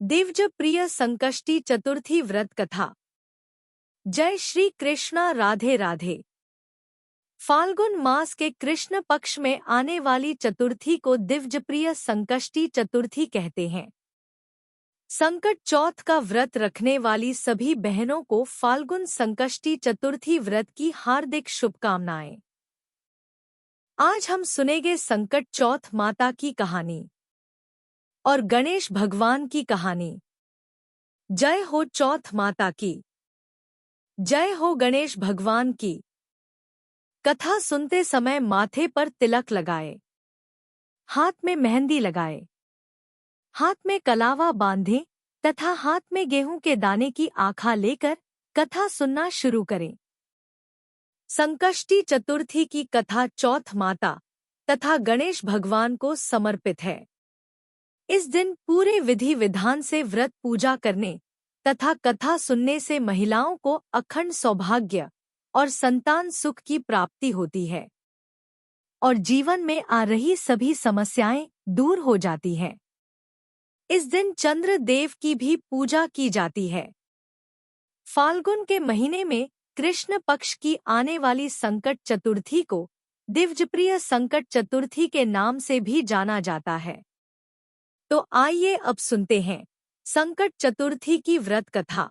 दिव्य प्रिय संकष्टी चतुर्थी व्रत कथा। जय श्री कृष्णा। राधे राधे। फाल्गुन मास के कृष्ण पक्ष में आने वाली चतुर्थी को दिव्य प्रिय संकष्टी चतुर्थी कहते हैं। संकट चौथ का व्रत रखने वाली सभी बहनों को फाल्गुन संकष्टी चतुर्थी व्रत की हार्दिक शुभकामनाएं। आज हम सुनेंगे संकट चौथ माता की कहानी और गणेश भगवान की कहानी। जय हो चौथ माता की, जय हो गणेश भगवान की। कथा सुनते समय माथे पर तिलक लगाए, हाथ में मेहंदी लगाए, हाथ में कलावा बांधे तथा हाथ में गेहूं के दाने की आखा लेकर कथा सुनना शुरू करें। संकष्टी चतुर्थी की कथा चौथ माता तथा गणेश भगवान को समर्पित है। इस दिन पूरे विधि विधान से व्रत पूजा करने तथा कथा सुनने से महिलाओं को अखंड सौभाग्य और संतान सुख की प्राप्ति होती है और जीवन में आ रही सभी समस्याएं दूर हो जाती हैं। इस दिन चंद्र देव की भी पूजा की जाती है। फाल्गुन के महीने में कृष्ण पक्ष की आने वाली संकट चतुर्थी को दिव्यप्रिय संकट चतुर्थी के नाम से भी जाना जाता है। तो आइए अब सुनते हैं संकट चतुर्थी की व्रत कथा।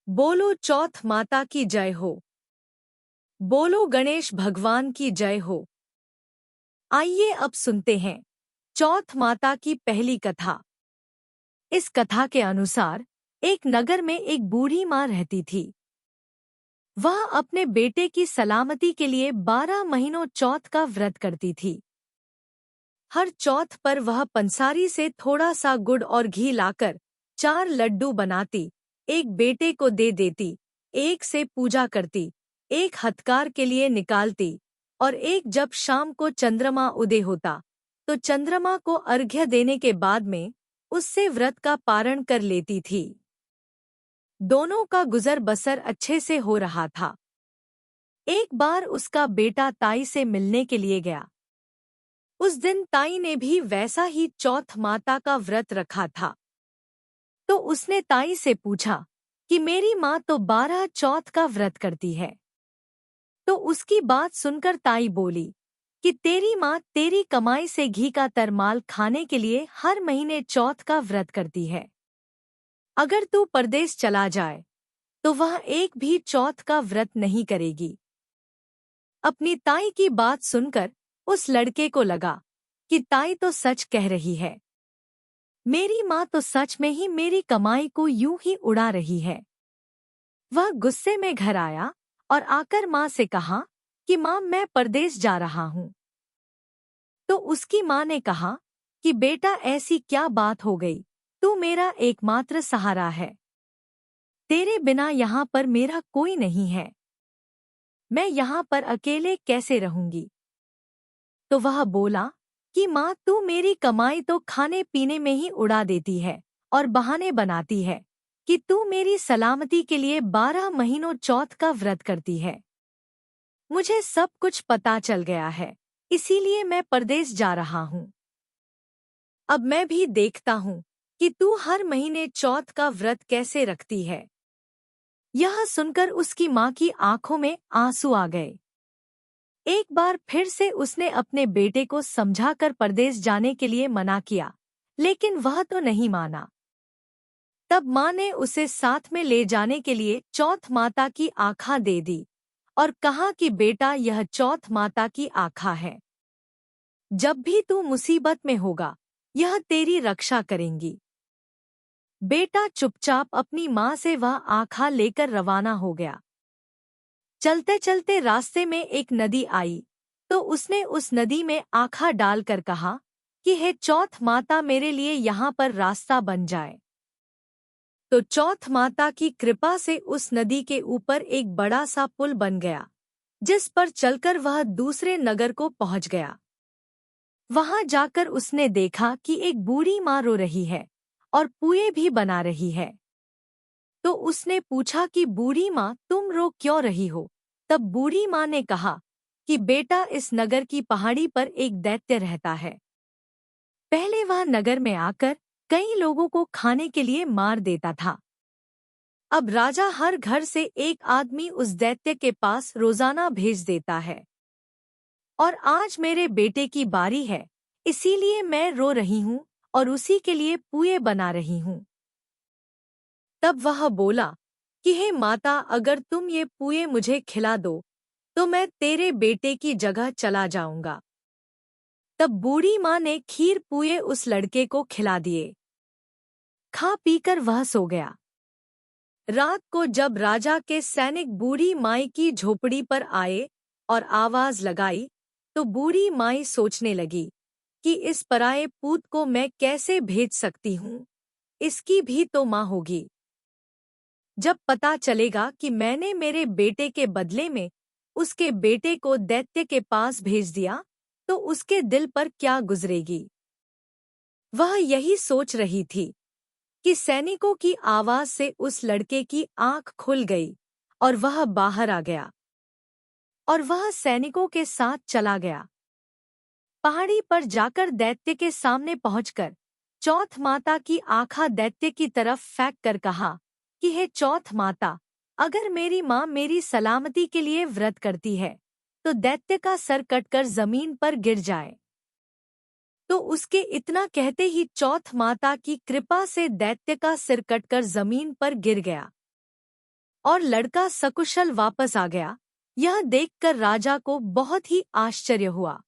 बोलो चौथ माता की जय हो, बोलो गणेश भगवान की जय हो। आइए अब सुनते हैं चौथ माता की पहली कथा। इस कथा के अनुसार एक नगर में एक बूढ़ी माँ रहती थी। वह अपने बेटे की सलामती के लिए 12 महीनों चौथ का व्रत करती थी। हर चौथ पर वह पंसारी से थोड़ा सा गुड़ और घी लाकर 4 लड्डू बनाती, एक बेटे को दे देती, एक से पूजा करती, एक हथकार के लिए निकालती और एक जब शाम को चंद्रमा उदय होता तो चंद्रमा को अर्घ्य देने के बाद में उससे व्रत का पारण कर लेती थी। दोनों का गुजर बसर अच्छे से हो रहा था। एक बार उसका बेटा ताई से मिलने के लिए गया। उस दिन ताई ने भी वैसा ही चौथ माता का व्रत रखा था। तो उसने ताई से पूछा कि मेरी माँ तो 12 चौथ का व्रत करती है। तो उसकी बात सुनकर ताई बोली कि तेरी माँ तेरी कमाई से घी का तरमाल खाने के लिए हर महीने चौथ का व्रत करती है। अगर तू परदेश चला जाए तो वह एक भी चौथ का व्रत नहीं करेगी। अपनी ताई की बात सुनकर उस लड़के को लगा कि ताई तो सच कह रही है। मेरी माँ तो सच में ही मेरी कमाई को यूं ही उड़ा रही है। वह गुस्से में घर आया और आकर माँ से कहा कि माँ मैं परदेश जा रहा हूँ। तो उसकी माँ ने कहा कि बेटा ऐसी क्या बात हो गई, तू मेरा एकमात्र सहारा है। तेरे बिना यहाँ पर मेरा कोई नहीं है। मैं यहाँ पर अकेले कैसे रहूंगी। तो वह बोला कि माँ तू मेरी कमाई तो खाने पीने में ही उड़ा देती है और बहाने बनाती है कि तू मेरी सलामती के लिए 12 महीनों चौथ का व्रत करती है। मुझे सब कुछ पता चल गया है, इसीलिए मैं परदेश जा रहा हूँ। अब मैं भी देखता हूँ कि तू हर महीने चौथ का व्रत कैसे रखती है। यह सुनकर उसकी माँ की आंखों में आंसू आ गए। एक बार फिर से उसने अपने बेटे को समझाकर परदेश जाने के लिए मना किया, लेकिन वह तो नहीं माना। तब माँ ने उसे साथ में ले जाने के लिए चौथ माता की आखा दे दी और कहा कि बेटा यह चौथ माता की आखा है। जब भी तू मुसीबत में होगा यह तेरी रक्षा करेंगी। बेटा चुपचाप अपनी माँ से वह आखा लेकर रवाना हो गया। चलते चलते रास्ते में एक नदी आई तो उसने उस नदी में आखा डालकर कहा कि हे चौथ माता मेरे लिए यहाँ पर रास्ता बन जाए। तो चौथ माता की कृपा से उस नदी के ऊपर एक बड़ा सा पुल बन गया, जिस पर चलकर वह दूसरे नगर को पहुंच गया। वहां जाकर उसने देखा कि एक बूढ़ी माँ रो रही है और पुए भी बना रही है। तो उसने पूछा कि बूढ़ी माँ तुम रो क्यों रही हो। तब बूढ़ी माँ ने कहा कि बेटा इस नगर की पहाड़ी पर एक दैत्य रहता है। पहले वह नगर में आकर कई लोगों को खाने के लिए मार देता था। अब राजा हर घर से एक आदमी उस दैत्य के पास रोजाना भेज देता है। और आज मेरे बेटे की बारी है, इसीलिए मैं रो रही हूँ और उसी के लिए पुए बना रही हूँ। तब वह बोला कि हे माता, अगर तुम ये पुए मुझे खिला दो तो मैं तेरे बेटे की जगह चला जाऊंगा। तब बूढ़ी माँ ने खीर पुए उस लड़के को खिला दिए। खा पीकर वह सो गया। रात को जब राजा के सैनिक बूढ़ी माई की झोपड़ी पर आए और आवाज लगाई, तो बूढ़ी माई सोचने लगी कि इस पराये पूत को मैं कैसे भेज सकती हूँ, इसकी भी तो माँ होगी। जब पता चलेगा कि मैंने मेरे बेटे के बदले में उसके बेटे को दैत्य के पास भेज दिया, तो उसके दिल पर क्या गुजरेगी। वह यही सोच रही थी कि सैनिकों की आवाज से उस लड़के की आंख खुल गई और वह बाहर आ गया और वह सैनिकों के साथ चला गया। पहाड़ी पर जाकर दैत्य के सामने पहुंचकर चौथ माता की आँखा दैत्य की तरफ फेंक कर कहा कि हे चौथ माता, अगर मेरी माँ मेरी सलामती के लिए व्रत करती है तो दैत्य का सर कटकर जमीन पर गिर जाए। तो उसके इतना कहते ही चौथ माता की कृपा से दैत्य का सिर कटकर जमीन पर गिर गया और लड़का सकुशल वापस आ गया। यह देखकर राजा को बहुत ही आश्चर्य हुआ।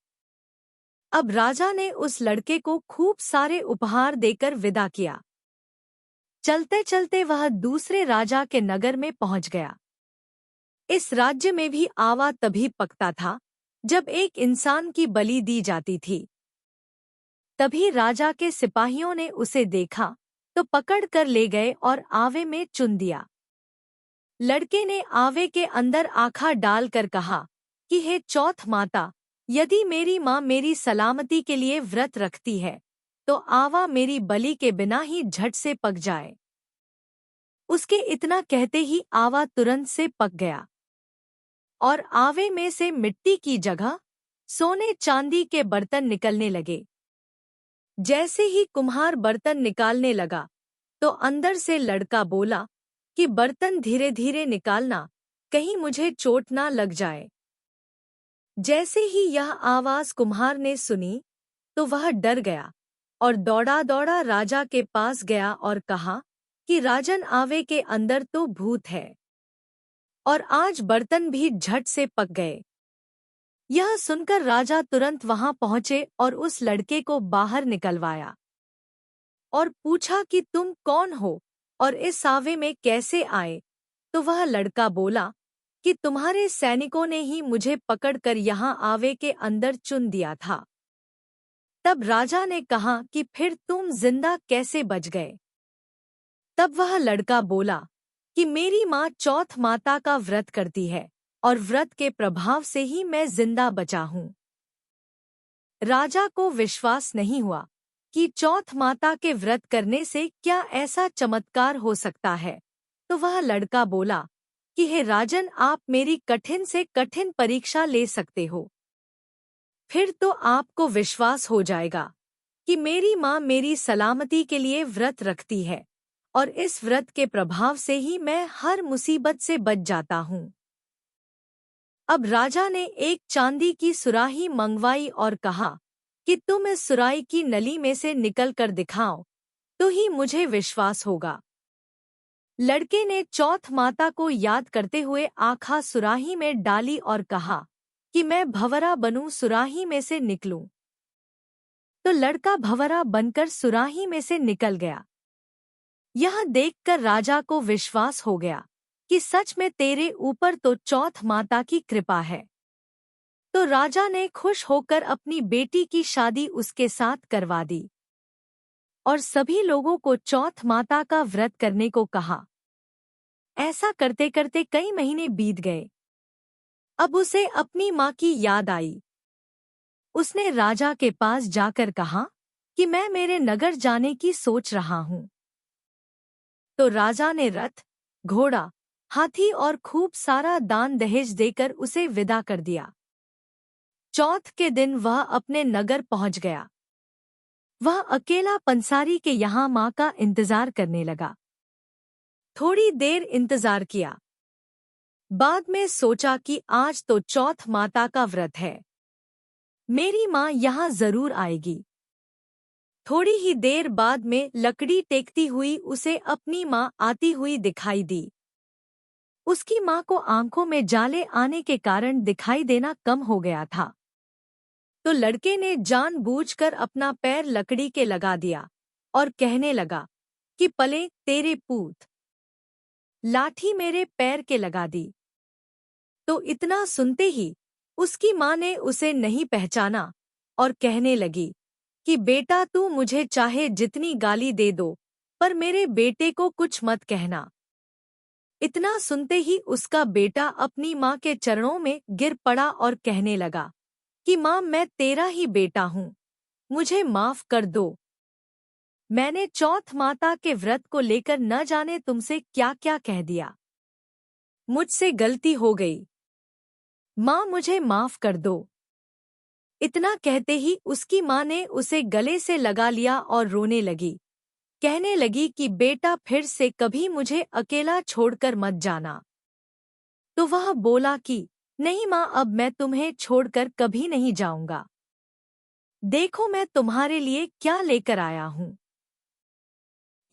अब राजा ने उस लड़के को खूब सारे उपहार देकर विदा किया। चलते चलते वह दूसरे राजा के नगर में पहुंच गया। इस राज्य में भी आवा तभी पकता था जब एक इंसान की बलि दी जाती थी। तभी राजा के सिपाहियों ने उसे देखा तो पकड़ कर ले गए और आवे में चुन दिया। लड़के ने आवे के अंदर आँखा डालकर कहा कि हे चौथ माता, यदि मेरी माँ मेरी सलामती के लिए व्रत रखती है तो आवा मेरी बलि के बिना ही झट से पक जाए। उसके इतना कहते ही आवा तुरंत से पक गया और आवे में से मिट्टी की जगह सोने चांदी के बर्तन निकलने लगे। जैसे ही कुम्हार बर्तन निकालने लगा तो अंदर से लड़का बोला कि बर्तन धीरे धीरे निकालना, कहीं मुझे चोट ना लग जाए। जैसे ही यह आवाज कुम्हार ने सुनी तो वह डर गया और दौड़ा दौड़ा राजा के पास गया और कहा कि राजन, आवे के अंदर तो भूत है और आज बर्तन भी झट से पक गए। यह सुनकर राजा तुरंत वहां पहुंचे और उस लड़के को बाहर निकलवाया और पूछा कि तुम कौन हो और इस आवे में कैसे आए। तो वह लड़का बोला कि तुम्हारे सैनिकों ने ही मुझे पकड़कर यहाँ आवे के अंदर चुन दिया था। तब राजा ने कहा कि फिर तुम जिंदा कैसे बच गए। तब वह लड़का बोला कि मेरी माँ चौथ माता का व्रत करती है और व्रत के प्रभाव से ही मैं जिंदा बचा हूँ। राजा को विश्वास नहीं हुआ कि चौथ माता के व्रत करने से क्या ऐसा चमत्कार हो सकता है। तो वह लड़का बोला कि हे राजन, आप मेरी कठिन से कठिन परीक्षा ले सकते हो, फिर तो आपको विश्वास हो जाएगा कि मेरी माँ मेरी सलामती के लिए व्रत रखती है और इस व्रत के प्रभाव से ही मैं हर मुसीबत से बच जाता हूँ। अब राजा ने एक चांदी की सुराही मंगवाई और कहा कि तुम इस सुराही की नली में से निकल कर दिखाओ तो ही मुझे विश्वास होगा। लड़के ने चौथ माता को याद करते हुए आँखा सुराही में डाली और कहा कि मैं भंवरा बनूं, सुराही में से निकलूं। तो लड़का भंवरा बनकर सुराही में से निकल गया। यह देखकर राजा को विश्वास हो गया कि सच में तेरे ऊपर तो चौथ माता की कृपा है। तो राजा ने खुश होकर अपनी बेटी की शादी उसके साथ करवा दी और सभी लोगों को चौथ माता का व्रत करने को कहा। ऐसा करते करते कई महीने बीत गए। अब उसे अपनी माँ की याद आई। उसने राजा के पास जाकर कहा कि मैं मेरे नगर जाने की सोच रहा हूँ। तो राजा ने रथ, घोड़ा, हाथी और खूब सारा दान दहेज देकर उसे विदा कर दिया। चौथ के दिन वह अपने नगर पहुंच गया। वह अकेला पंसारी के यहाँ माँ का इंतजार करने लगा। थोड़ी देर इंतजार किया। बाद में सोचा कि आज तो चौथ माता का व्रत है, मेरी माँ यहाँ जरूर आएगी। थोड़ी ही देर बाद में लकड़ी टेकती हुई उसे अपनी माँ आती हुई दिखाई दी। उसकी माँ को आंखों में जाले आने के कारण दिखाई देना कम हो गया था, तो लड़के ने जानबूझकर अपना पैर लकड़ी के लगा दिया और कहने लगा कि पले तेरे पूत, लाठी मेरे पैर के लगा दी। तो इतना सुनते ही उसकी माँ ने उसे नहीं पहचाना और कहने लगी कि बेटा तू मुझे चाहे जितनी गाली दे दो, पर मेरे बेटे को कुछ मत कहना। इतना सुनते ही उसका बेटा अपनी माँ के चरणों में गिर पड़ा और कहने लगा कि माँ मैं तेरा ही बेटा हूँ, मुझे माफ कर दो। मैंने चौथ माता के व्रत को लेकर न जाने तुमसे क्या क्या कह दिया, मुझसे गलती हो गई, माँ मुझे माफ कर दो। इतना कहते ही उसकी माँ ने उसे गले से लगा लिया और रोने लगी, कहने लगी कि बेटा फिर से कभी मुझे अकेला छोड़कर मत जाना। तो वह बोला कि नहीं माँ, अब मैं तुम्हें छोड़कर कभी नहीं जाऊंगा। देखो मैं तुम्हारे लिए क्या लेकर आया हूँ।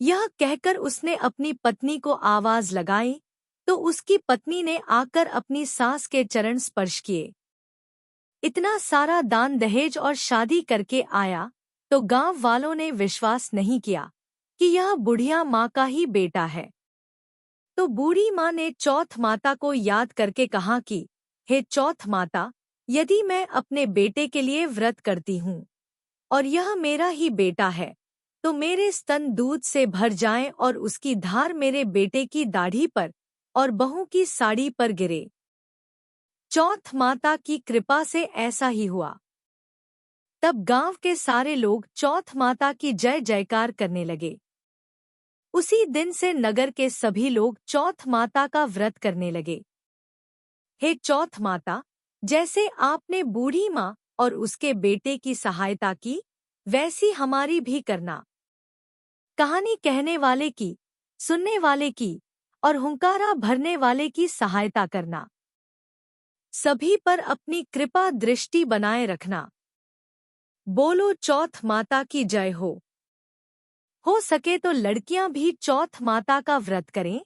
यह कहकर उसने अपनी पत्नी को आवाज लगाई, तो उसकी पत्नी ने आकर अपनी सास के चरण स्पर्श किए। इतना सारा दान दहेज और शादी करके आया तो गांव वालों ने विश्वास नहीं किया कि यह बुढ़िया माँ का ही बेटा है। तो बूढ़ी माँ ने चौथ माता को याद करके कहा कि हे चौथ माता, यदि मैं अपने बेटे के लिए व्रत करती हूँ और यह मेरा ही बेटा है, तो मेरे स्तन दूध से भर जाएं और उसकी धार मेरे बेटे की दाढ़ी पर और बहू की साड़ी पर गिरे। चौथ माता की कृपा से ऐसा ही हुआ। तब गांव के सारे लोग चौथ माता की जय जयकार करने लगे। उसी दिन से नगर के सभी लोग चौथ माता का व्रत करने लगे। हे चौथ माता, जैसे आपने बूढ़ी माँ और उसके बेटे की सहायता की, वैसी हमारी भी करना। कहानी कहने वाले की, सुनने वाले की और हुंकारा भरने वाले की सहायता करना। सभी पर अपनी कृपा दृष्टि बनाए रखना। बोलो चौथ माता की जय हो सके तो लड़कियां भी चौथ माता का व्रत करें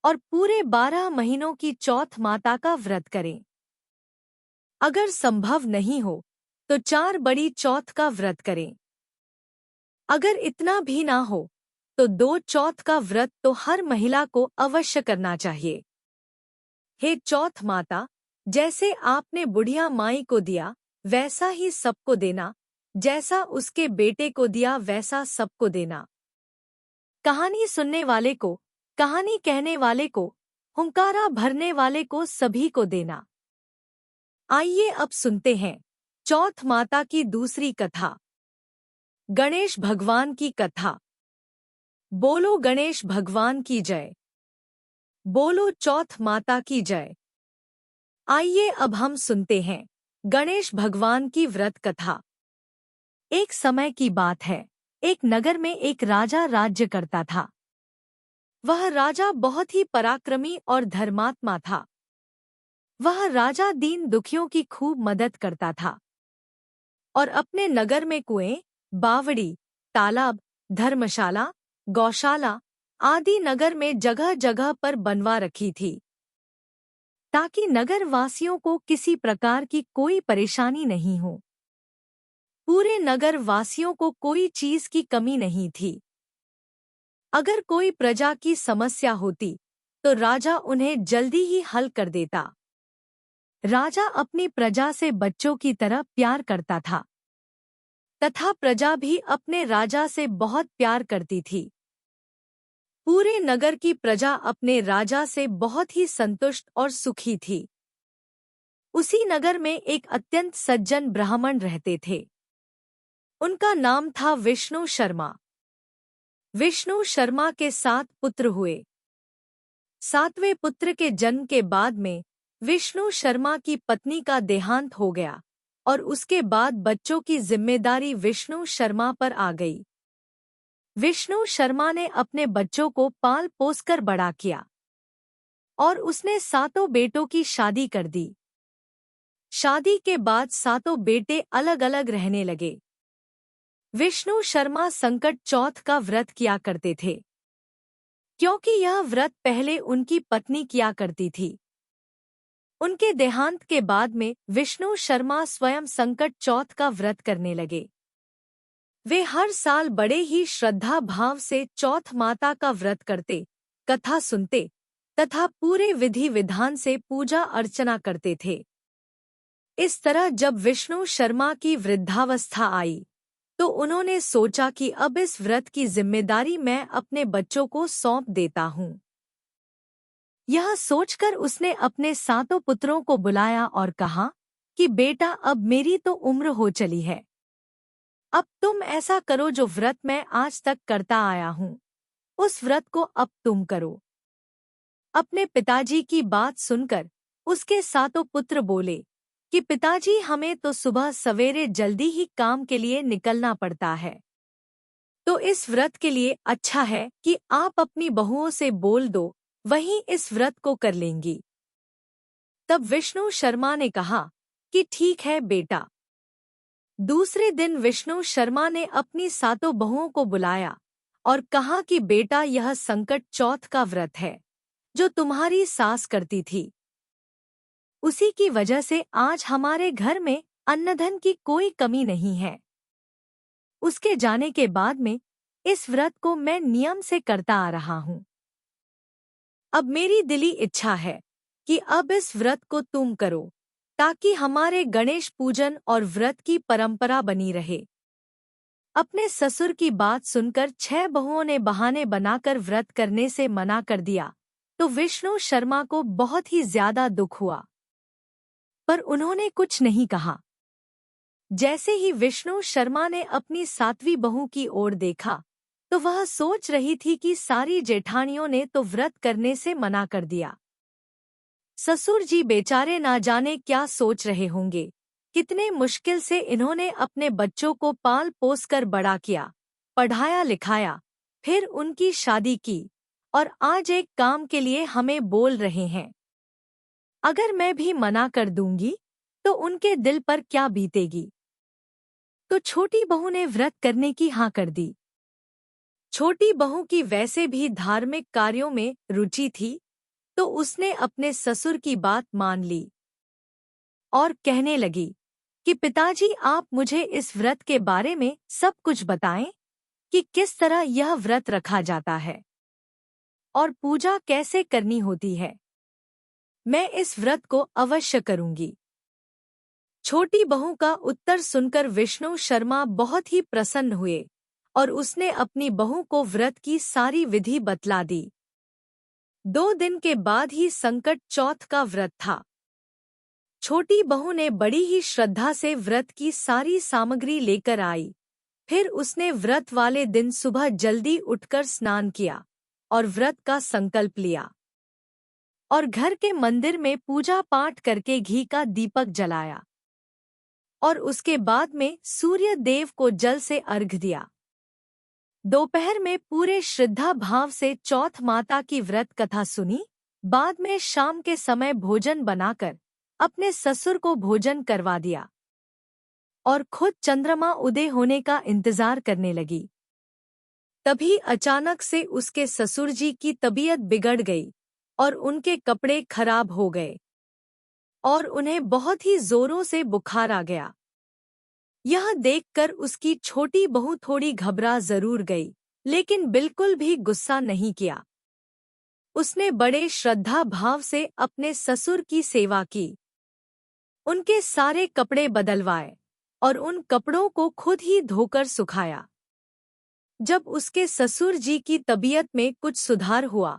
और पूरे 12 महीनों की चौथ माता का व्रत करें। अगर संभव नहीं हो तो 4 बड़ी चौथ का व्रत करें। अगर इतना भी ना हो तो 2 चौथ का व्रत तो हर महिला को अवश्य करना चाहिए। हे चौथ माता, जैसे आपने बुढ़िया माई को दिया वैसा ही सबको देना, जैसा उसके बेटे को दिया वैसा सबको देना। कहानी सुनने वाले को, कहानी कहने वाले को, हुंकारा भरने वाले को सभी को देना। आइए अब सुनते हैं चौथ माता की दूसरी कथा, गणेश भगवान की कथा। बोलो गणेश भगवान की जय। बोलो चौथ माता की जय। आइए अब हम सुनते हैं गणेश भगवान की व्रत कथा। एक समय की बात है, एक नगर में एक राजा राज्य करता था। वह राजा बहुत ही पराक्रमी और धर्मात्मा था। वह राजा दीन दुखियों की खूब मदद करता था और अपने नगर में कुएं, बावड़ी, तालाब, धर्मशाला, गौशाला आदि नगर में जगह जगह पर बनवा रखी थी, ताकि नगर वासियों को किसी प्रकार की कोई परेशानी नहीं हो। पूरे नगर वासियों को कोई चीज की कमी नहीं थी। अगर कोई प्रजा की समस्या होती तो राजा उन्हें जल्दी ही हल कर देता। राजा अपनी प्रजा से बच्चों की तरह प्यार करता था तथा प्रजा भी अपने राजा से बहुत प्यार करती थी। पूरे नगर की प्रजा अपने राजा से बहुत ही संतुष्ट और सुखी थी। उसी नगर में एक अत्यंत सज्जन ब्राह्मण रहते थे। उनका नाम था विष्णु शर्मा। विष्णु शर्मा के 7 पुत्र हुए। 7वें पुत्र के जन्म के बाद में विष्णु शर्मा की पत्नी का देहांत हो गया और उसके बाद बच्चों की जिम्मेदारी विष्णु शर्मा पर आ गई। विष्णु शर्मा ने अपने बच्चों को पाल पोसकर बड़ा किया और उसने 7 बेटों की शादी कर दी। शादी के बाद 7 बेटे अलग अलग रहने लगे। विष्णु शर्मा संकट चौथ का व्रत किया करते थे, क्योंकि यह व्रत पहले उनकी पत्नी किया करती थी। उनके देहांत के बाद में विष्णु शर्मा स्वयं संकट चौथ का व्रत करने लगे। वे हर साल बड़े ही श्रद्धा भाव से चौथ माता का व्रत करते, कथा सुनते तथा पूरे विधि विधान से पूजा अर्चना करते थे। इस तरह जब विष्णु शर्मा की वृद्धावस्था आई तो उन्होंने सोचा कि अब इस व्रत की जिम्मेदारी मैं अपने बच्चों को सौंप देता हूँ। यह सोचकर उसने अपने 7 पुत्रों को बुलाया और कहा कि बेटा, अब मेरी तो उम्र हो चली है। अब तुम ऐसा करो जो व्रत मैं आज तक करता आया हूँ, उस व्रत को अब तुम करो। अपने पिताजी की बात सुनकर उसके 7 पुत्र बोले कि पिताजी, हमें तो सुबह सवेरे जल्दी ही काम के लिए निकलना पड़ता है, तो इस व्रत के लिए अच्छा है कि आप अपनी बहुओं से बोल दो, वहीं इस व्रत को कर लेंगी। तब विष्णु शर्मा ने कहा कि ठीक है बेटा। दूसरे दिन विष्णु शर्मा ने अपनी 7 बहुओं को बुलाया और कहा कि बेटा, यह संकट चौथ का व्रत है जो तुम्हारी सास करती थी। उसी की वजह से आज हमारे घर में अन्नधन की कोई कमी नहीं है। उसके जाने के बाद में इस व्रत को मैं नियम से करता आ रहा हूँ। अब मेरी दिली इच्छा है कि अब इस व्रत को तुम करो, ताकि हमारे गणेश पूजन और व्रत की परंपरा बनी रहे। अपने ससुर की बात सुनकर 6 बहुओं ने बहाने बनाकर व्रत करने से मना कर दिया, तो विष्णु शर्मा को बहुत ही ज्यादा दुख हुआ, पर उन्होंने कुछ नहीं कहा। जैसे ही विष्णु शर्मा ने अपनी 7वीं बहू की ओर देखा तो वह सोच रही थी कि सारी जेठानियों ने तो व्रत करने से मना कर दिया। ससुर जी बेचारे ना जाने क्या सोच रहे होंगे। कितने मुश्किल से इन्होंने अपने बच्चों को पाल पोस कर बड़ा किया, पढ़ाया लिखाया, फिर उनकी शादी की, और आज एक काम के लिए हमें बोल रहे हैं। अगर मैं भी मना कर दूंगी तो उनके दिल पर क्या बीतेगी। तो छोटी बहू ने व्रत करने की हाँ कर दी। छोटी बहू की वैसे भी धार्मिक कार्यों में रुचि थी, तो उसने अपने ससुर की बात मान ली और कहने लगी कि पिताजी, आप मुझे इस व्रत के बारे में सब कुछ बताएं कि किस तरह यह व्रत रखा जाता है और पूजा कैसे करनी होती है। मैं इस व्रत को अवश्य करूंगी। छोटी बहू का उत्तर सुनकर विष्णु शर्मा बहुत ही प्रसन्न हुए और उसने अपनी बहू को व्रत की सारी विधि बतला दी। 2 दिन के बाद ही संकट चौथ का व्रत था। छोटी बहू ने बड़ी ही श्रद्धा से व्रत की सारी सामग्री लेकर आई। फिर उसने व्रत वाले दिन सुबह जल्दी उठकर स्नान किया और व्रत का संकल्प लिया और घर के मंदिर में पूजा पाठ करके घी का दीपक जलाया और उसके बाद में सूर्य देव को जल से अर्घ दिया। दोपहर में पूरे श्रद्धा भाव से चौथ माता की व्रत कथा सुनी। बाद में शाम के समय भोजन बनाकर अपने ससुर को भोजन करवा दिया और खुद चंद्रमा उदय होने का इंतजार करने लगी। तभी अचानक से उसके ससुर जी की तबीयत बिगड़ गई और उनके कपड़े खराब हो गए और उन्हें बहुत ही जोरों से बुखार आ गया। यह देखकर उसकी छोटी बहू थोड़ी घबरा जरूर गई, लेकिन बिल्कुल भी गुस्सा नहीं किया। उसने बड़े श्रद्धा भाव से अपने ससुर की सेवा की, उनके सारे कपड़े बदलवाए और उन कपड़ों को खुद ही धोकर सुखाया। जब उसके ससुर जी की तबीयत में कुछ सुधार हुआ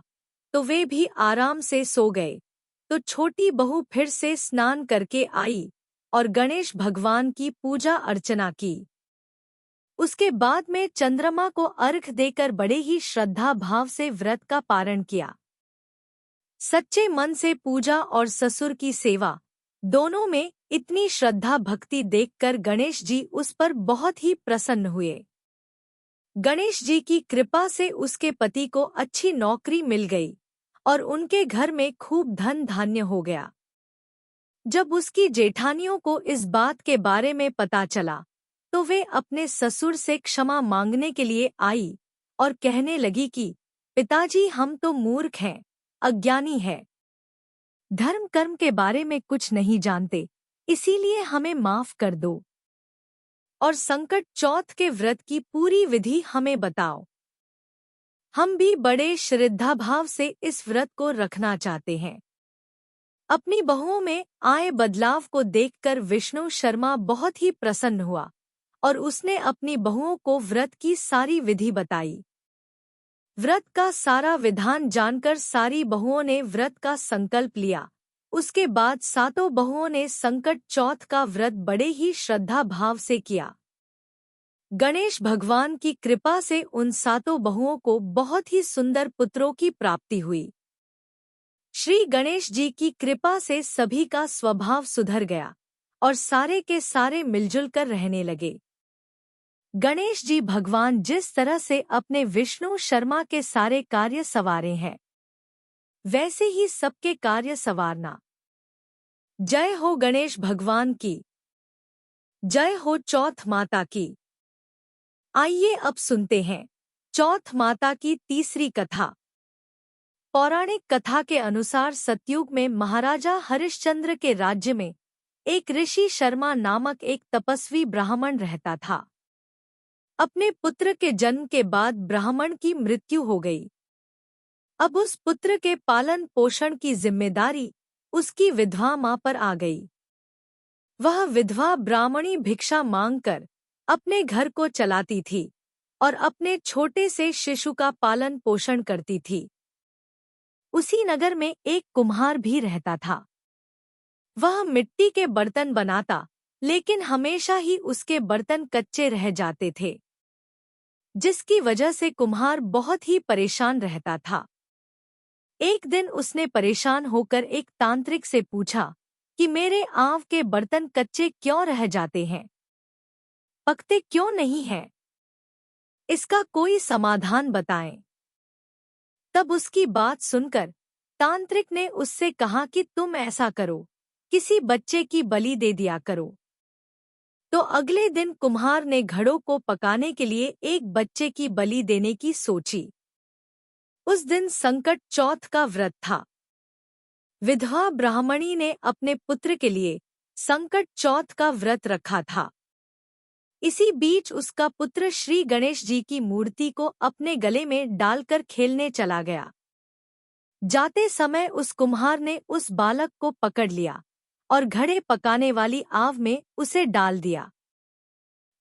तो वे भी आराम से सो गए। तो छोटी बहू फिर से स्नान करके आई और गणेश भगवान की पूजा अर्चना की। उसके बाद में चंद्रमा को अर्घ देकर बड़े ही श्रद्धा भाव से व्रत का पारण किया। सच्चे मन से पूजा और ससुर की सेवा दोनों में इतनी श्रद्धा भक्ति देखकर गणेश जी उस पर बहुत ही प्रसन्न हुए। गणेश जी की कृपा से उसके पति को अच्छी नौकरी मिल गई और उनके घर में खूब धन धान्य हो गया। जब उसकी जेठानियों को इस बात के बारे में पता चला तो वे अपने ससुर से क्षमा मांगने के लिए आई और कहने लगी कि पिताजी, हम तो मूर्ख हैं, अज्ञानी हैं, धर्म कर्म के बारे में कुछ नहीं जानते, इसीलिए हमें माफ कर दो और संकट चौथ के व्रत की पूरी विधि हमें बताओ। हम भी बड़े श्रद्धाभाव से इस व्रत को रखना चाहते हैं। अपनी बहुओं में आए बदलाव को देखकर विष्णु शर्मा बहुत ही प्रसन्न हुआ और उसने अपनी बहुओं को व्रत की सारी विधि बताई। व्रत का सारा विधान जानकर सारी बहुओं ने व्रत का संकल्प लिया। उसके बाद सातों बहुओं ने संकट चौथ का व्रत बड़े ही श्रद्धा भाव से किया। गणेश भगवान की कृपा से उन सातों बहुओं को बहुत ही सुंदर पुत्रों की प्राप्ति हुई। श्री गणेश जी की कृपा से सभी का स्वभाव सुधर गया और सारे के सारे मिलजुल कर रहने लगे। गणेश जी भगवान जिस तरह से अपने विष्णु शर्मा के सारे कार्य संवारे हैं, वैसे ही सबके कार्य संवारना। जय हो गणेश भगवान की, जय हो चौथ माता की। आइए अब सुनते हैं चौथ माता की तीसरी कथा। पौराणिक कथा के अनुसार सतयुग में महाराजा हरिश्चंद्र के राज्य में एक ऋषि शर्मा नामक एक तपस्वी ब्राह्मण रहता था। अपने पुत्र के जन्म के बाद ब्राह्मण की मृत्यु हो गई। अब उस पुत्र के पालन पोषण की जिम्मेदारी उसकी विधवा मां पर आ गई। वह विधवा ब्राह्मणी भिक्षा मांगकर अपने घर को चलाती थी और अपने छोटे से शिशु का पालन पोषण करती थी। उसी नगर में एक कुम्हार भी रहता था। वह मिट्टी के बर्तन बनाता, लेकिन हमेशा ही उसके बर्तन कच्चे रह जाते थे, जिसकी वजह से कुम्हार बहुत ही परेशान रहता था। एक दिन उसने परेशान होकर एक तांत्रिक से पूछा कि मेरे आंव के बर्तन कच्चे क्यों रह जाते हैं, पकते क्यों नहीं हैं? इसका कोई समाधान बताएं। तब उसकी बात सुनकर तांत्रिक ने उससे कहा कि तुम ऐसा करो, किसी बच्चे की बलि दे दिया करो। तो अगले दिन कुम्हार ने घड़ों को पकाने के लिए एक बच्चे की बलि देने की सोची। उस दिन संकट चौथ का व्रत था। विधवा ब्राह्मणी ने अपने पुत्र के लिए संकट चौथ का व्रत रखा था। इसी बीच उसका पुत्र श्री गणेश जी की मूर्ति को अपने गले में डालकर खेलने चला गया। जाते समय उस कुम्हार ने उस बालक को पकड़ लिया और घड़े पकाने वाली आव में उसे डाल दिया।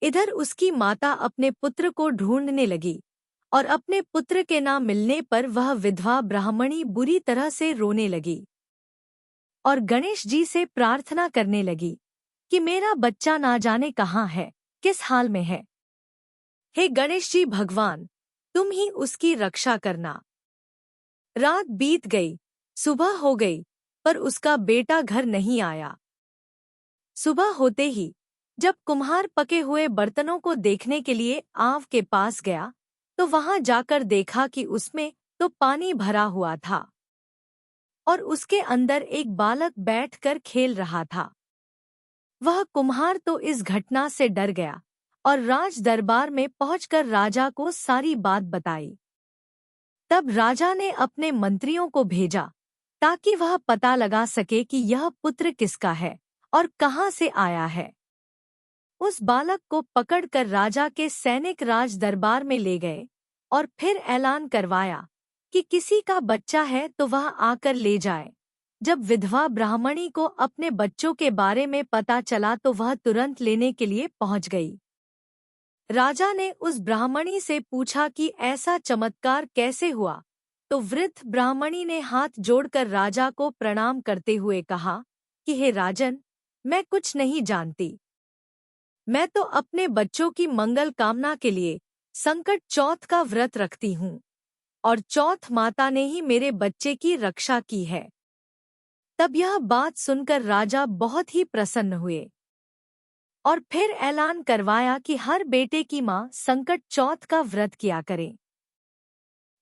इधर उसकी माता अपने पुत्र को ढूंढने लगी और अपने पुत्र के ना मिलने पर वह विधवा ब्राह्मणी बुरी तरह से रोने लगी और गणेश जी से प्रार्थना करने लगी कि मेरा बच्चा ना जाने कहाँ है, किस हाल में है। हे गणेश जी भगवान, तुम ही उसकी रक्षा करना। रात बीत गई, सुबह हो गई, पर उसका बेटा घर नहीं आया। सुबह होते ही जब कुम्हार पके हुए बर्तनों को देखने के लिए आव के पास गया तो वहां जाकर देखा कि उसमें तो पानी भरा हुआ था और उसके अंदर एक बालक बैठकर खेल रहा था। वह कुम्हार तो इस घटना से डर गया और राज दरबार में पहुंचकर राजा को सारी बात बताई। तब राजा ने अपने मंत्रियों को भेजा ताकि वह पता लगा सके कि यह पुत्र किसका है और कहां से आया है। उस बालक को पकड़कर राजा के सैनिक राज दरबार में ले गए और फिर ऐलान करवाया कि किसी का बच्चा है तो वह आकर ले जाए। जब विधवा ब्राह्मणी को अपने बच्चों के बारे में पता चला तो वह तुरंत लेने के लिए पहुंच गई। राजा ने उस ब्राह्मणी से पूछा कि ऐसा चमत्कार कैसे हुआ, तो वृद्ध ब्राह्मणी ने हाथ जोड़कर राजा को प्रणाम करते हुए कहा कि हे राजन, मैं कुछ नहीं जानती। मैं तो अपने बच्चों की मंगल कामना के लिए संकट चौथ का व्रत रखती हूँ और चौथ माता ने ही मेरे बच्चे की रक्षा की है। तब यह बात सुनकर राजा बहुत ही प्रसन्न हुए और फिर ऐलान करवाया कि हर बेटे की मां संकट चौथ का व्रत किया करे।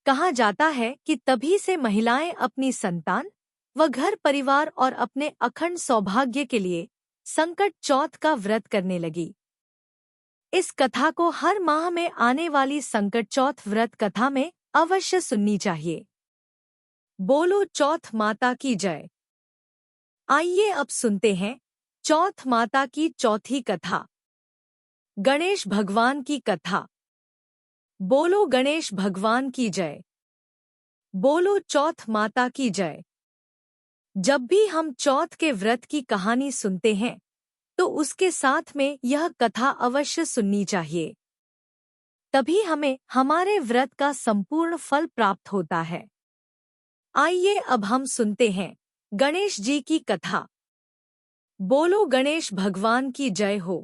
कहा जाता है कि तभी से महिलाएं अपनी संतान व घर परिवार और अपने अखंड सौभाग्य के लिए संकट चौथ का व्रत करने लगी। इस कथा को हर माह में आने वाली संकट चौथ व्रत कथा में अवश्य सुननी चाहिए। बोलो चौथ माता की जय। आइए अब सुनते हैं चौथ माता की चौथी कथा, गणेश भगवान की कथा। बोलो गणेश भगवान की जय। बोलो चौथ माता की जय। जब भी हम चौथ के व्रत की कहानी सुनते हैं तो उसके साथ में यह कथा अवश्य सुननी चाहिए, तभी हमें हमारे व्रत का संपूर्ण फल प्राप्त होता है। आइए अब हम सुनते हैं गणेश जी की कथा। बोलो गणेश भगवान की जय हो।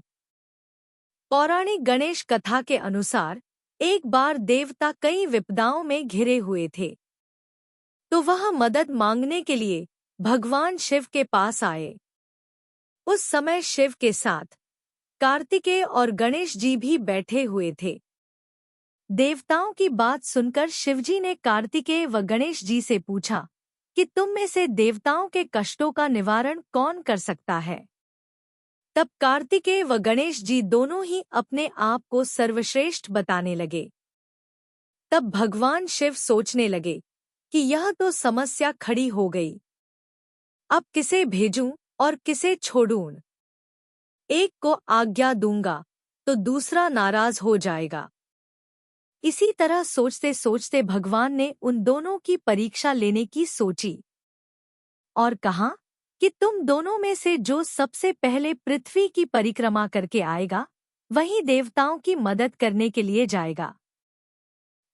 पौराणिक गणेश कथा के अनुसार एक बार देवता कई विपदाओं में घिरे हुए थे, तो वह मदद मांगने के लिए भगवान शिव के पास आए। उस समय शिव के साथ कार्तिकेय और गणेश जी भी बैठे हुए थे। देवताओं की बात सुनकर शिवजी ने कार्तिकेय व गणेश जी से पूछा कि तुम में से देवताओं के कष्टों का निवारण कौन कर सकता है। तब कार्तिकेय व गणेश जी दोनों ही अपने आप को सर्वश्रेष्ठ बताने लगे। तब भगवान शिव सोचने लगे कि यह तो समस्या खड़ी हो गई, अब किसे भेजूं और किसे छोड़ूं। एक को आज्ञा दूंगा तो दूसरा नाराज हो जाएगा। इसी तरह सोचते सोचते भगवान ने उन दोनों की परीक्षा लेने की सोची और कहा कि तुम दोनों में से जो सबसे पहले पृथ्वी की परिक्रमा करके आएगा वही देवताओं की मदद करने के लिए जाएगा।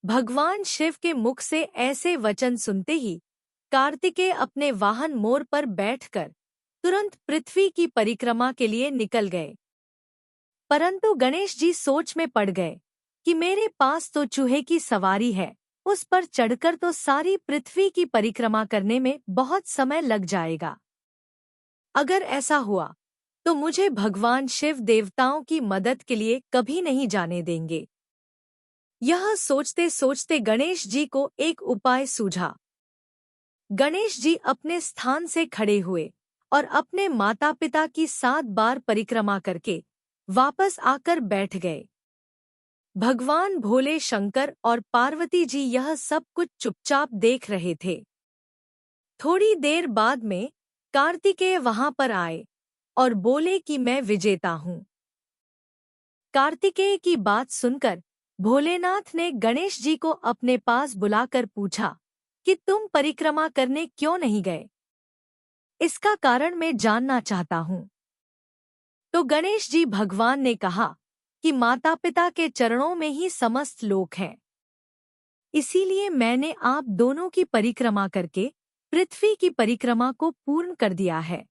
भगवान शिव के मुख से ऐसे वचन सुनते ही कार्तिकेय अपने वाहन मोर पर बैठकर तुरंत पृथ्वी की परिक्रमा के लिए निकल गए। परंतु गणेश जी सोच में पड़ गए कि मेरे पास तो चूहे की सवारी है, उस पर चढ़कर तो सारी पृथ्वी की परिक्रमा करने में बहुत समय लग जाएगा। अगर ऐसा हुआ तो मुझे भगवान शिव देवताओं की मदद के लिए कभी नहीं जाने देंगे। यह सोचते सोचते गणेश जी को एक उपाय सूझा। गणेश जी अपने स्थान से खड़े हुए और अपने माता पिता की 7 बार परिक्रमा करके वापस आकर बैठ गए। भगवान भोले शंकर और पार्वती जी यह सब कुछ चुपचाप देख रहे थे। थोड़ी देर बाद में कार्तिकेय वहां पर आए और बोले कि मैं विजेता हूं। कार्तिकेय की बात सुनकर भोलेनाथ ने गणेश जी को अपने पास बुलाकर पूछा कि तुम परिक्रमा करने क्यों नहीं गए? इसका कारण मैं जानना चाहता हूं। तो गणेश जी भगवान ने कहा कि माता पिता के चरणों में ही समस्त लोक हैं, इसीलिए मैंने आप दोनों की परिक्रमा करके पृथ्वी की परिक्रमा को पूर्ण कर दिया है।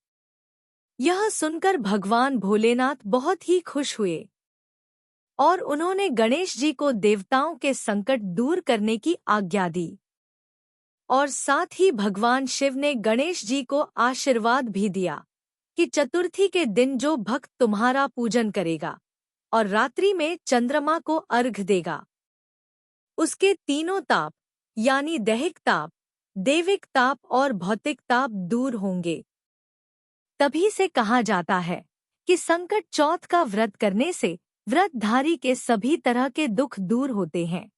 यह सुनकर भगवान भोलेनाथ बहुत ही खुश हुए और उन्होंने गणेश जी को देवताओं के संकट दूर करने की आज्ञा दी और साथ ही भगवान शिव ने गणेश जी को आशीर्वाद भी दिया कि चतुर्थी के दिन जो भक्त तुम्हारा पूजन करेगा और रात्रि में चंद्रमा को अर्घ देगा, उसके तीनों ताप यानी दैहिक ताप, देविक ताप और भौतिक ताप दूर होंगे। तभी से कहा जाता है कि संकट चौथ का व्रत करने से व्रतधारी के सभी तरह के दुख दूर होते हैं,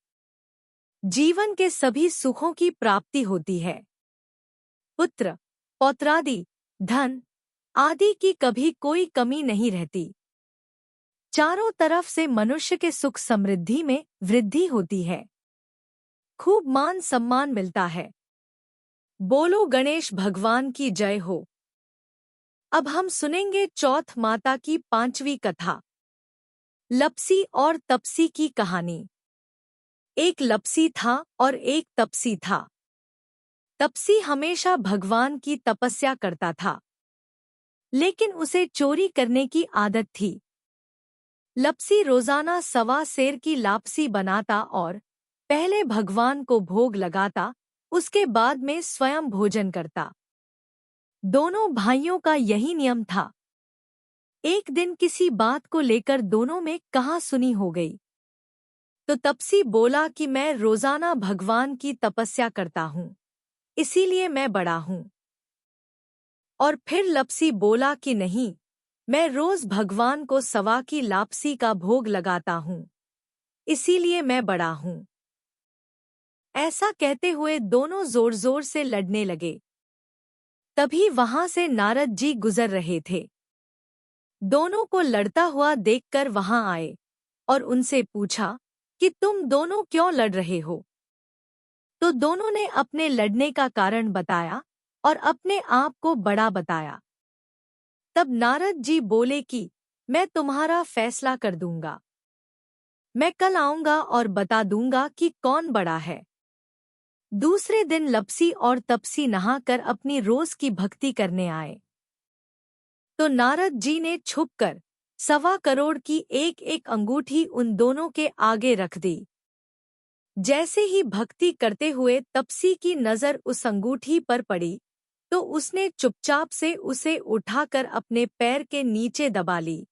जीवन के सभी सुखों की प्राप्ति होती है। पुत्र, पौत्रादि, धन आदि की कभी कोई कमी नहीं रहती। चारों तरफ से मनुष्य के सुख समृद्धि में वृद्धि होती है, खूब मान सम्मान मिलता है। बोलो गणेश भगवान की जय हो। अब हम सुनेंगे चौथ माता की 5वीं कथा, लपसी और तपसी की कहानी। एक लपसी था और एक तपसी था। तपसी हमेशा भगवान की तपस्या करता था, लेकिन उसे चोरी करने की आदत थी। लपसी रोजाना 1.25 सेर की लापसी बनाता और पहले भगवान को भोग लगाता, उसके बाद में स्वयं भोजन करता। दोनों भाइयों का यही नियम था। एक दिन किसी बात को लेकर दोनों में कहासुनी हो गई। तो तपसी बोला कि मैं रोजाना भगवान की तपस्या करता हूँ, इसीलिए मैं बड़ा हूँ। और फिर लपसी बोला कि नहीं, मैं रोज भगवान को सवा की लापसी का भोग लगाता हूँ, इसीलिए मैं बड़ा हूँ। ऐसा कहते हुए दोनों जोर जोर से लड़ने लगे। तभी वहां से नारद जी गुजर रहे थे। दोनों को लड़ता हुआ देखकर वहां आए और उनसे पूछा कि तुम दोनों क्यों लड़ रहे हो। तो दोनों ने अपने लड़ने का कारण बताया और अपने आप को बड़ा बताया। तब नारद जी बोले कि मैं तुम्हारा फैसला कर दूंगा। मैं कल आऊंगा और बता दूंगा कि कौन बड़ा है। दूसरे दिन लपसी और तपसी नहाकर अपनी रोज की भक्ति करने आए। तो नारद जी ने छुपकर 1.25 करोड़ की एक एक अंगूठी उन दोनों के आगे रख दी। जैसे ही भक्ति करते हुए तपसी की नजर उस अंगूठी पर पड़ी, तो उसने चुपचाप से उसे उठाकर अपने पैर के नीचे दबा ली।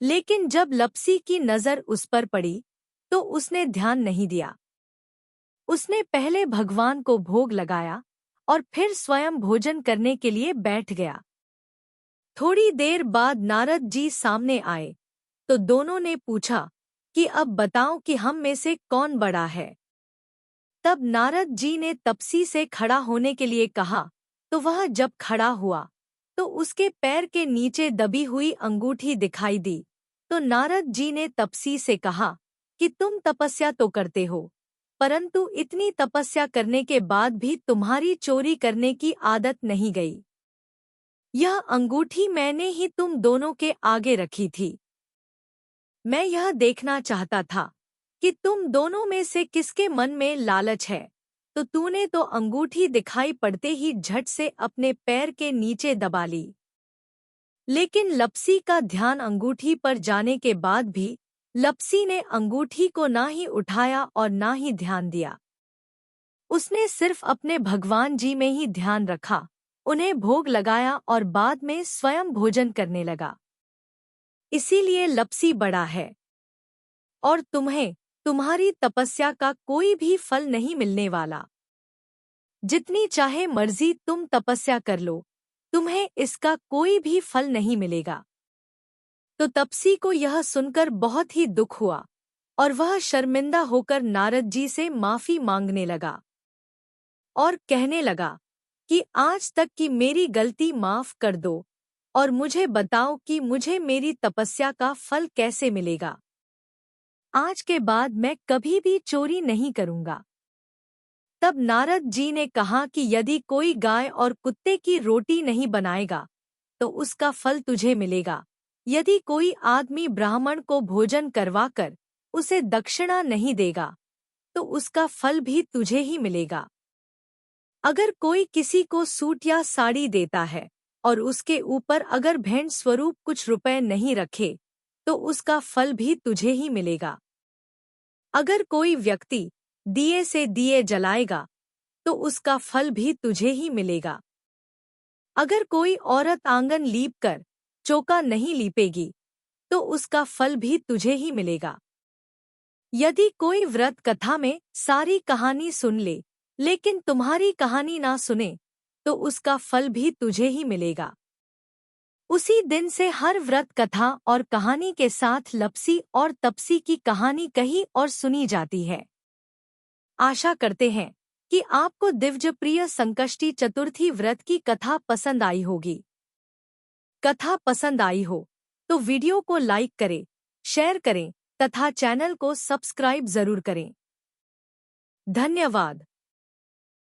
लेकिन जब लपसी की नजर उस पर पड़ी, तो उसने ध्यान नहीं दिया। उसने पहले भगवान को भोग लगाया और फिर स्वयं भोजन करने के लिए बैठ गया। थोड़ी देर बाद नारद जी सामने आए, तो दोनों ने पूछा कि अब बताओ कि हम में से कौन बड़ा है। तब नारद जी ने तपसी से खड़ा होने के लिए कहा, तो वह जब खड़ा हुआ, तो उसके पैर के नीचे दबी हुई अंगूठी दिखाई दी। तो नारद जी ने तपसी से कहा कि तुम तपस्या तो करते हो, परंतु इतनी तपस्या करने के बाद भी तुम्हारी चोरी करने की आदत नहीं गई। यह अंगूठी मैंने ही तुम दोनों के आगे रखी थी। मैं यह देखना चाहता था कि तुम दोनों में से किसके मन में लालच है, तो तूने तो अंगूठी दिखाई पड़ते ही झट से अपने पैर के नीचे दबा ली। लेकिन लपसी का ध्यान अंगूठी पर जाने के बाद भी लपसी ने अंगूठी को ना ही उठाया और ना ही ध्यान दिया। उसने सिर्फ अपने भगवान जी में ही ध्यान रखा, उन्हें भोग लगाया और बाद में स्वयं भोजन करने लगा। इसीलिए लपसी बड़ा है और तुम्हें तुम्हारी तपस्या का कोई भी फल नहीं मिलने वाला। जितनी चाहे मर्जी तुम तपस्या कर लो, तुम्हें इसका कोई भी फल नहीं मिलेगा। तो तपसी को यह सुनकर बहुत ही दुख हुआ और वह शर्मिंदा होकर नारद जी से माफी मांगने लगा और कहने लगा कि आज तक की मेरी गलती माफ कर दो और मुझे बताओ कि मुझे मेरी तपस्या का फल कैसे मिलेगा। आज के बाद मैं कभी भी चोरी नहीं करूंगा। तब नारद जी ने कहा कि यदि कोई गाय और कुत्ते की रोटी नहीं बनाएगा, तो उसका फल तुझे मिलेगा। यदि कोई आदमी ब्राह्मण को भोजन करवाकर उसे दक्षिणा नहीं देगा, तो उसका फल भी तुझे ही मिलेगा। अगर कोई किसी को सूट या साड़ी देता है और उसके ऊपर अगर भेंट स्वरूप कुछ रुपए नहीं रखे, तो उसका फल भी तुझे ही मिलेगा। अगर कोई व्यक्ति दिए से दिए जलाएगा, तो उसका फल भी तुझे ही मिलेगा। अगर कोई औरत आंगन लीप कर चौका नहीं लीपेगी, तो उसका फल भी तुझे ही मिलेगा। यदि कोई व्रत कथा में सारी कहानी सुन ले, लेकिन तुम्हारी कहानी ना सुने, तो उसका फल भी तुझे ही मिलेगा। उसी दिन से हर व्रत कथा और कहानी के साथ लपसी और तपसी की कहानी कही और सुनी जाती है। आशा करते हैं कि आपको दिव्य प्रिय संकष्टी चतुर्थी व्रत की कथा पसंद आई होगी। कथा पसंद आई हो तो वीडियो को लाइक करें, शेयर करें तथा चैनल को सब्सक्राइब जरूर करें। धन्यवाद।